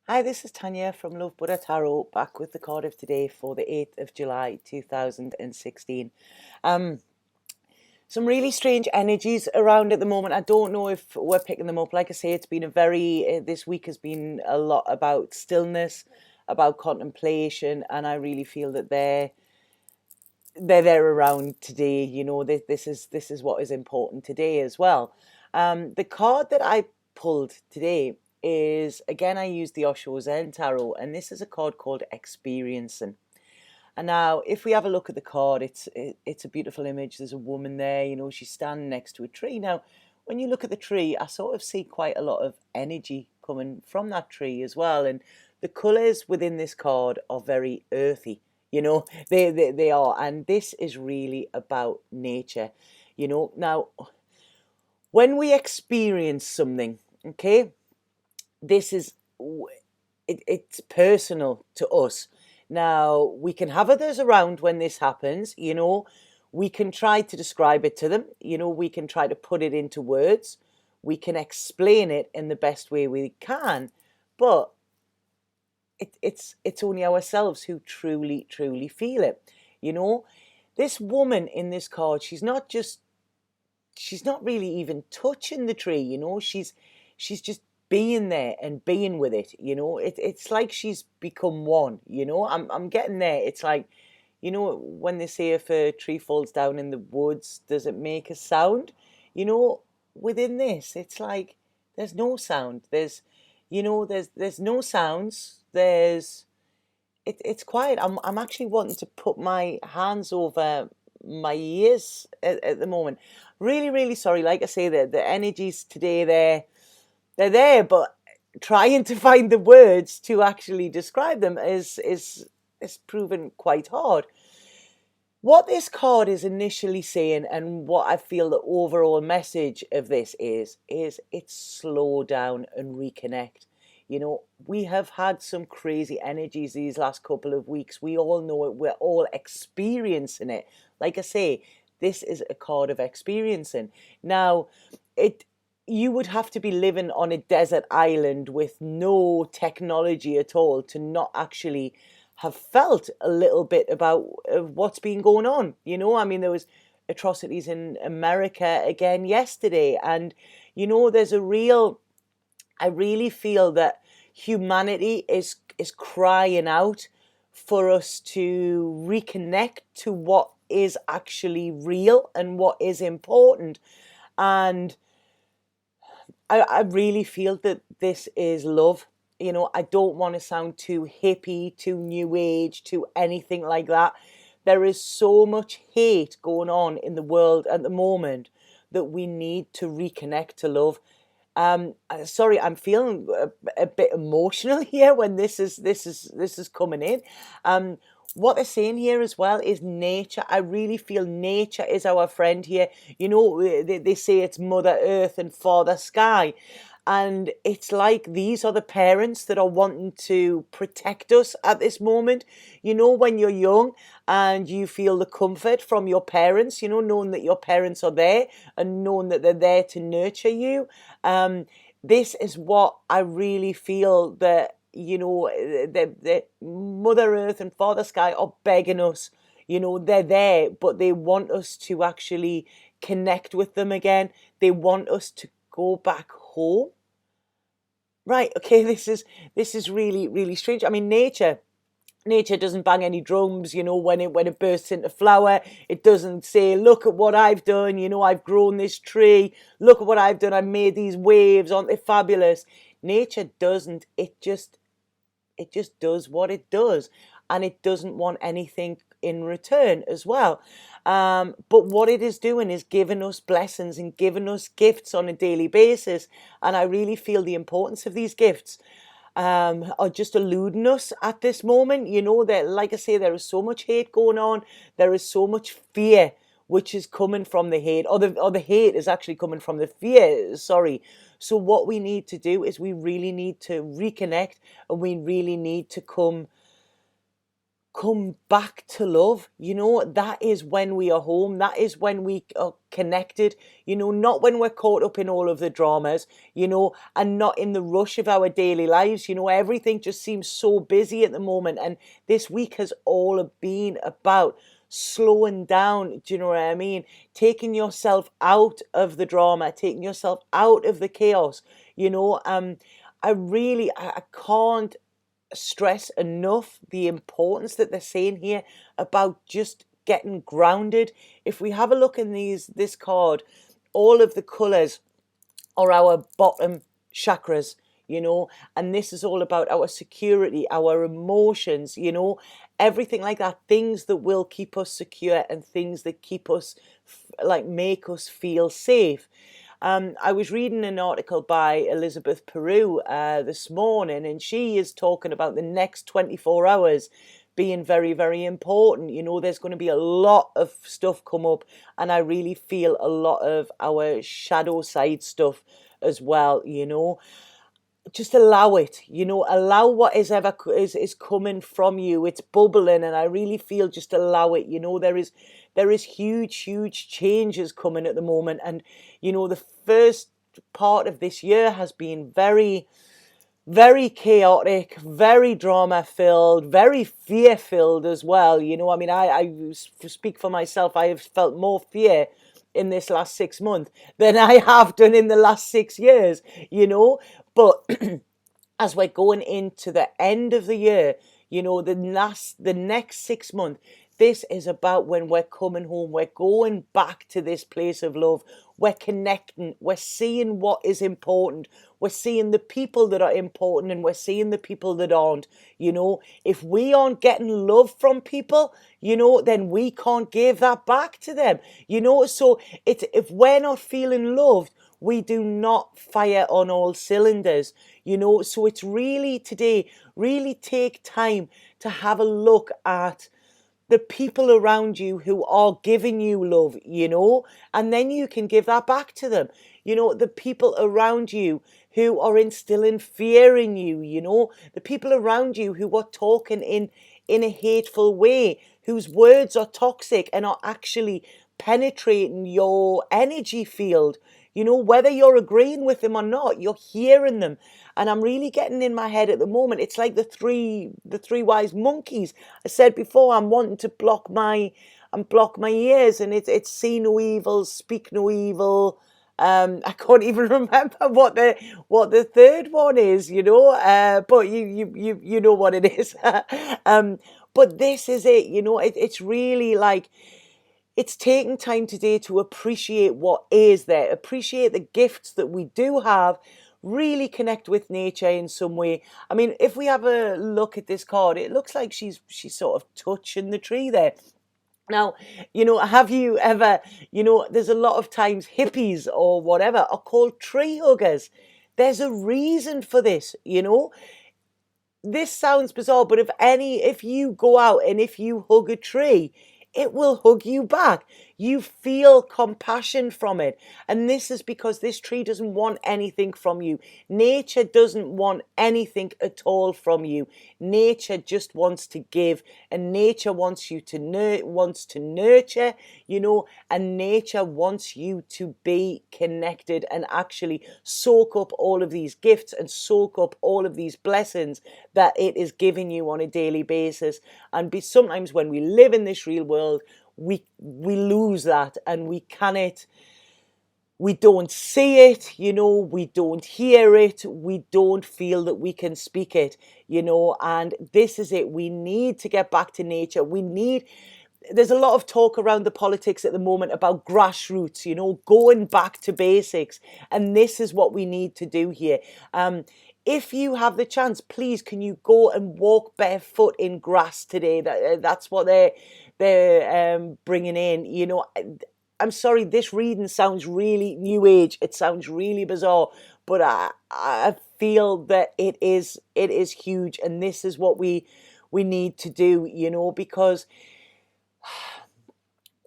Hi, this is Tanya from Love Buddha Tarot, back with the card of today for the 8th of July 2016. Um, some really strange energies around at the moment. I don't know if we're picking them up. Like I say, it's been this week has been a lot about stillness, about contemplation, and I really feel that they're there around today. This is what is important today as well. The card that I pulled today is, again, I used the Osho Zen Tarot, and this is a card called Experiencing. And now, if we have a look at the card, it's a beautiful image. There's a woman there, she's standing next to a tree. Now, when you look at the tree, I sort of see quite a lot of energy coming from that tree as well. And the colours within this card are very earthy. They are. And this is really about nature. Now, when we experience something, okay, this is it's personal to us. Now, we can have others around when this happens. We can try to describe it to them. We can try to put it into words. We can explain it in the best way we can, but it's only ourselves who truly feel it. This woman in this card, she's not really even touching the tree. She's just being there and being with it. It's like she's become one. I'm getting there. It's like, when they say if a tree falls down in the woods, does it make a sound? Within this, it's like there's no sound. There's no sounds. It's quiet. I'm actually wanting to put my hands over my ears at the moment. Really sorry. Like I say, the energies today, they're there, but trying to find the words to actually describe them is proven quite hard. What this card is initially saying, and what I feel the overall message of this is it's slow down and reconnect. We have had some crazy energies these last couple of weeks. We all know it. We're all experiencing it. Like I say, this is a card of experiencing. Now, you would have to be living on a desert island with no technology at all to not actually have felt a little bit about what's been going on. I mean, there was atrocities in America again yesterday, and there's I really feel that humanity is crying out for us to reconnect to what is actually real and what is important. And I really feel that this is love. I don't want to sound too hippie, too new age, too anything like that. There is so much hate going on in the world at the moment that we need to reconnect to love. Sorry, I'm feeling a bit emotional here when this is coming in. What they're saying here as well is nature. I really feel nature is our friend here. They say it's Mother Earth and Father Sky. And it's like these are the parents that are wanting to protect us at this moment. When you're young and you feel the comfort from your parents, knowing that your parents are there and knowing that they're there to nurture you. This is what I really feel that, the Mother Earth and Father Sky are begging us. They're there, but they want us to actually connect with them again. They want us to go back home. Right, okay, this is really strange. I mean, nature doesn't bang any drums, when it bursts into flower. It doesn't say, look at what I've done, I've grown this tree, look at what I've done, I've made these waves, aren't they fabulous? Nature doesn't. It just does what it does, and it doesn't want anything in return as well. But what it is doing is giving us blessings and giving us gifts on a daily basis. And I really feel the importance of these gifts are just eluding us at this moment. That, like I say, there is so much hate going on. There is so much fear which is coming from the hate, or the hate is actually coming from the fear. Sorry. So what we need to do is we really need to reconnect, and we really need to come come back to love. That is when we are home. That is when we are connected, not when we're caught up in all of the dramas, and not in the rush of our daily lives. Everything just seems so busy at the moment. And this week has all been about slowing down. Do you know what I mean? Taking yourself out of the drama, taking yourself out of the chaos. I can't stress enough the importance that they're saying here about just getting grounded. If we have a look in this card, all of the colors are our bottom chakras, and this is all about our security, our emotions, everything like that, things that will keep us secure and things that keep us, make us feel safe. I was reading an article by Elizabeth Peru this morning, and she is talking about the next 24 hours being very, very important. There's going to be a lot of stuff come up, and I really feel a lot of our shadow side stuff as well. Just allow it, allow what is coming from you. It's bubbling, and I really feel just allow it. There is huge changes coming at the moment, and the first part of this year has been very, very chaotic, very drama filled, very fear filled as well. I speak for myself. I have felt more fear in this last 6 months than I have done in the last 6 years, but as we're going into the end of the year, the next 6 months, this is about when we're coming home. We're going back to this place of love. We're connecting. We're seeing what is important. We're seeing the people that are important, and we're seeing the people that aren't. If we aren't getting love from people, then we can't give that back to them. So if we're not feeling loved, we do not fire on all cylinders. So it's really today, really take time to have a look at the people around you who are giving you love, and then you can give that back to them. The people around you who are instilling fear in you, the people around you who are talking in a hateful way, whose words are toxic and are actually penetrating your energy field. Whether you're agreeing with them or not, you're hearing them. And I'm really getting in my head at the moment. It's like the three wise monkeys. I said before, I'm wanting to block my ears, and it's see no evil, speak no evil. I can't even remember what the third one is, but you know what it is. But this is it, it's really like, it's taking time today to appreciate what is there, appreciate the gifts that we do have, really connect with nature in some way. I mean, if we have a look at this card, it looks like she's sort of touching the tree there. Now, have you ever, there's a lot of times hippies or whatever are called tree huggers. There's a reason for this, This sounds bizarre, but if you go out and if you hug a tree, it will hug you back. You feel compassion from it. And this is because this tree doesn't want anything from you. Nature doesn't want anything at all from you. Nature just wants to give, and nature wants you to nurture, and nature wants you to be connected and actually soak up all of these gifts and soak up all of these blessings that it is giving you on a daily basis. And sometimes when we live in this real world, we lose that, and we don't see it, we don't hear it, we don't feel that we can speak it, and this is it. We need to get back to nature. There's a lot of talk around the politics at the moment about grassroots, going back to basics, and this is what we need to do here. If you have the chance, please, can you go and walk barefoot in grass today? That's what they're bringing in. I'm sorry, this reading sounds really new age. It sounds really bizarre, but I feel that it is huge, and this is what we need to do, because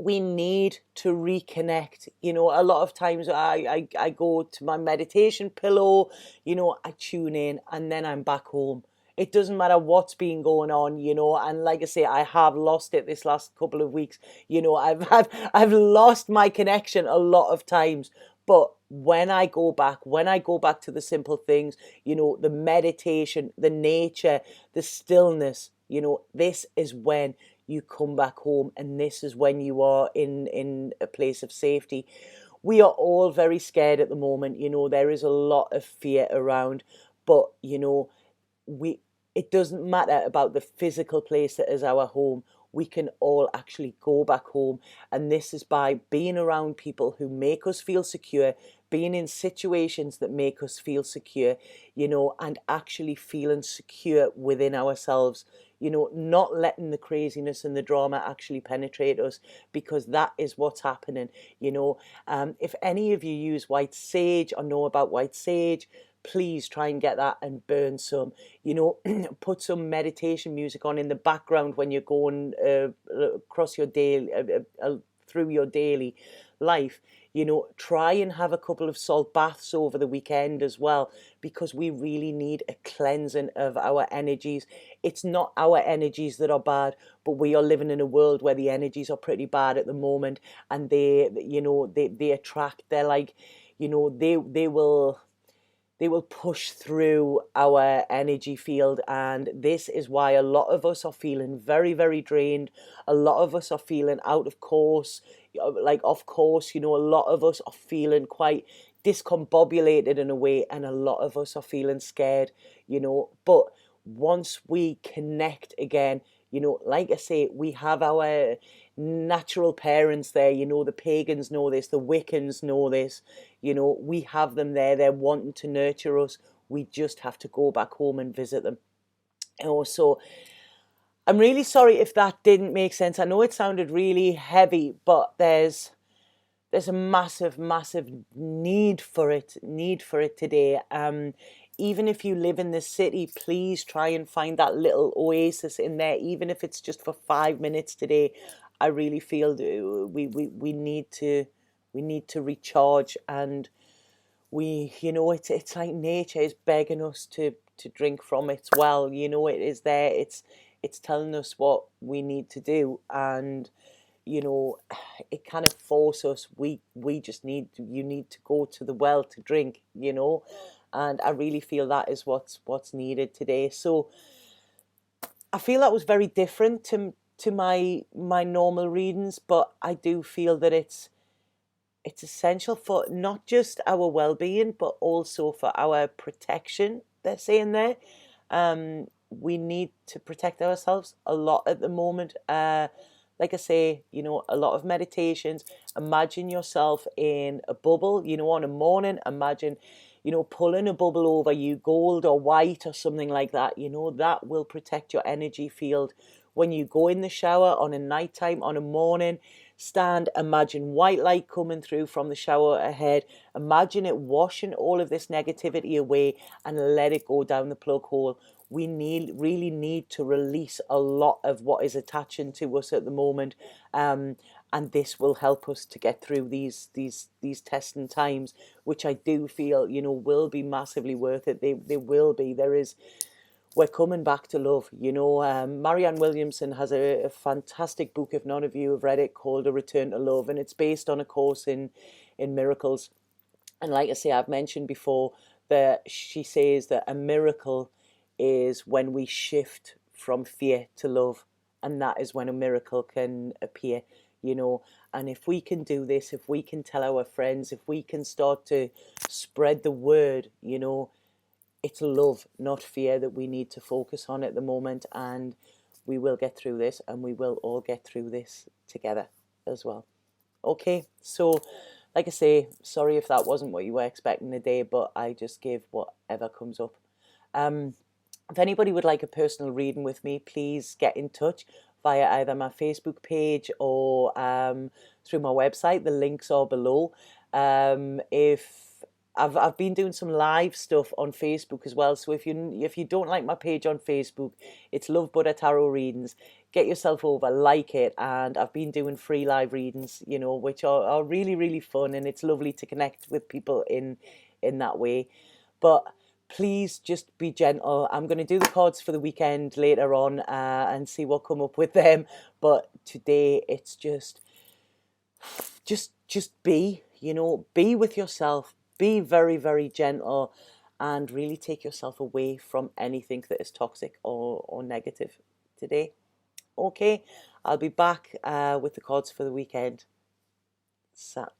we need to reconnect. A lot of times I go to my meditation pillow, I tune in, and then I'm back home. It doesn't matter what's been going on, you know. And like I say, I have lost it this last couple of weeks. You know, I've lost my connection a lot of times. But when I go back, to the simple things, you know, the meditation, the nature, the stillness, you know, this is when you come back home, and this is when you are in a place of safety. We are all very scared at the moment, you know, there is a lot of fear around, but you know, we it doesn't matter about the physical place that is our home. We can all actually go back home, and this is by being around people who make us feel secure, being in situations that make us feel secure, you know, and actually feeling secure within ourselves, you know, not letting the craziness and the drama actually penetrate us, because that is what's happening, you know. If any of you use white sage or know about white sage, please try and get that and burn some, you know. Put some meditation music on in the background when you're going across your day, through your daily life, you know. Try and have a couple of salt baths over the weekend as well, because we really need a cleansing of our energies. It's not our energies that are bad, but we are living in a world where the energies are pretty bad at the moment, and they, you know, they attract, they're like, you know, they will push through our energy field. And this is why a lot of us are feeling very, very drained. A lot of us are feeling out of course, like off course, you know. A lot of us are feeling quite discombobulated in a way, and a lot of us are feeling scared, you know. But once we connect again, you know, like I say, we have our natural parents there, you know. The pagans know this, the Wiccans know this, you know. We have them there, they're wanting to nurture us. We just have to go back home and visit them. Oh, so I'm really sorry if that didn't make sense. I know it sounded really heavy, but there's a massive, massive need for it today. Even if you live in the city, please try and find that little oasis in there, even if it's just for 5 minutes today. I really feel we need to recharge, and we, you know, it's like nature is begging us to drink from its well, you know. It is there, it's telling us what we need to do, and you know, it kind of forces us. We just you need to go to the well to drink, you know. And I really feel that is what's needed today. So I feel that was very different to my normal readings, but I do feel that it's essential for not just our well-being, but also for our protection. They're saying there, we need to protect ourselves a lot at the moment. Like I say, you know, a lot of meditations. Imagine yourself in a bubble, you know, on a morning. Imagine, you know, pulling a bubble over you, gold or white or something like that. You know, that will protect your energy field. When you go in the shower on a nighttime, on a morning, stand, imagine white light coming through from the shower ahead. Imagine it washing all of this negativity away and let it go down the plug hole. We really need to release a lot of what is attaching to us at the moment, and this will help us to get through these testing times, which I do feel, you know, will be massively worth it. They will be. We're coming back to love, you know. Marianne Williamson has a fantastic book, if none of you have read it, called A Return to Love, and it's based on a course in miracles. And like I say, I've mentioned before that she says that a miracle is when we shift from fear to love, and that is when a miracle can appear, you know. And if we can do this, if we can tell our friends, if we can start to spread the word, you know, it's love, not fear, that we need to focus on at the moment. And we will get through this, and we will all get through this together as well. Okay, so like I say, sorry if that wasn't what you were expecting today, but I just give whatever comes up. If anybody would like a personal reading with me, please get in touch via either my Facebook page or through my website. The links are below. If I've been doing some live stuff on Facebook as well. So if you don't like my page on Facebook, it's Love Buddha Tarot Readings. Get yourself over, like it, and I've been doing free live readings, you know, which are really, really fun, and it's lovely to connect with people in that way. But please just be gentle. I'm going to do the cards for the weekend later on and see what come up with them. But today it's just be, you know, be with yourself. Be very, very gentle and really take yourself away from anything that is toxic or negative today. Okay, I'll be back with the cards for the weekend. Sat